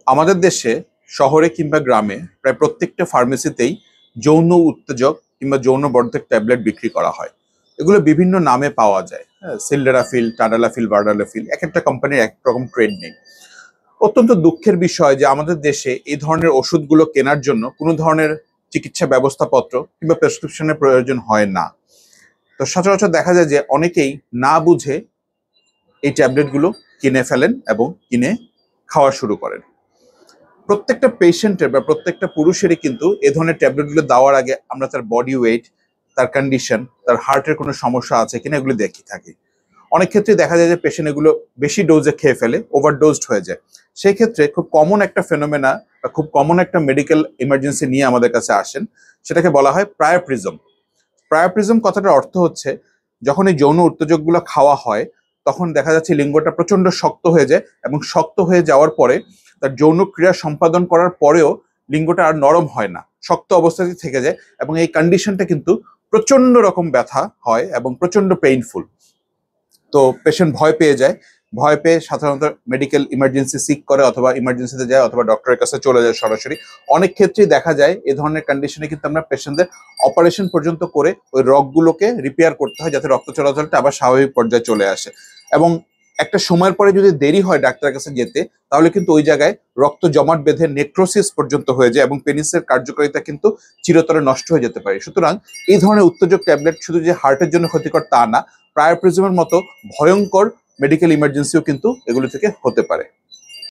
আমাদের দেশে শহরে কিংবা গ্রামে প্রায় প্রত্যেকটা ফার্মেসিতেই যৌন উত্তেজক কিংবা যৌনবর্ধক ট্যাবলেট বিক্রি করা হয়। এগুলো বিভিন্ন নামে পাওয়া যায়। হ্যাঁ, সিলডেনাফিল, টাডালাফিল, ভার্ডালাফিল, এক একটা কোম্পানির এক রকম ট্রেড নেই। অত্যন্ত দুঃখের বিষয় যে আমাদের দেশে এই ধরনের ওষুধগুলো কেনার জন্য কোনো ধরনের চিকিৎসা ব্যবস্থাপত্র কিংবা প্রেসক্রিপশনের প্রয়োজন হয় না। তো সচরাচর দেখা যায় যে অনেকেই না বুঝে এই ট্যাবলেটগুলো কিনে ফেলেন এবং কিনে খাওয়া শুরু করেন। প্রত্যেকটা পেশেন্টের বা প্রত্যেকটা পুরুষেরই কিন্তু এ ধরনের ট্যাবলেটগুলো দেওয়ার আগে আমরা তার বডি ওয়েট, তার কন্ডিশন, তার হার্টের কোনো সমস্যা আছে কিনা এগুলো দেখি থাকি। অনেক ক্ষেত্রে দেখা যায় যে পেশেন্ট এগুলো বেশি ডোজে খেয়ে ফেলে, ওভারডোজড হয়ে যায়। সেই ক্ষেত্রে খুব কমন একটা ফেনোমেনা বা খুব কমন একটা মেডিকেল ইমার্জেন্সি নিয়ে আমাদের কাছে আসেন, সেটাকে বলা হয় প্রায়োপ্রিজম। প্রায়োপ্রিজম কথাটার অর্থ হচ্ছে যখন এই যৌন উত্তেজকগুলো খাওয়া হয় তখন দেখা যাচ্ছে লিঙ্গটা প্রচন্ড শক্ত হয়ে যায় এবং শক্ত হয়ে যাওয়ার পরে তার যৌন ক্রিয়া সম্পাদন করার পরেও লিঙ্গটা আর নরম হয় না, শক্ত অবস্থাতে থেকে যায় এবং এই কন্ডিশনটা কিন্তু প্রচন্ড রকম ব্যথা হয় এবং প্রচন্ড পেইনফুল। তো পেশেন্ট ভয় পেয়ে যায়, ভয় পেয়ে সাধারণত মেডিকেল ইমার্জেন্সি সিক করে অথবা ইমার্জেন্সিতে যায় অথবা ডক্টরের কাছে চলে যায় সরাসরি। অনেক ক্ষেত্রেই দেখা যায় এ ধরনের কন্ডিশনে কিন্তু আমরা পেশেন্টদের অপারেশন পর্যন্ত করে ওই রগগুলোকে রিপেয়ার করতে হয় যাতে রক্ত চলাচলটা আবার স্বাভাবিক পর্যায়ে চলে আসে। এবং একটা সময়ের পরে যদি দেরি হয় ডাক্তারের কাছে যেতে তাহলে কিন্তু ওই জায়গায় রক্ত জমাট বেঁধে নেক্রোসিস পর্যন্ত হয়ে যায় এবং পেনিসের কার্যকারিতা কিন্তু চিরতরে নষ্ট হয়ে যেতে পারে। সুতরাং এই ধরনের উত্তেজক ট্যাবলেট শুধু যে হার্টের জন্য ক্ষতিকর তা না, প্রায়োপ্রিজমের মতো ভয়ঙ্কর মেডিকেল ইমার্জেন্সিও কিন্তু এগুলো থেকে হতে পারে।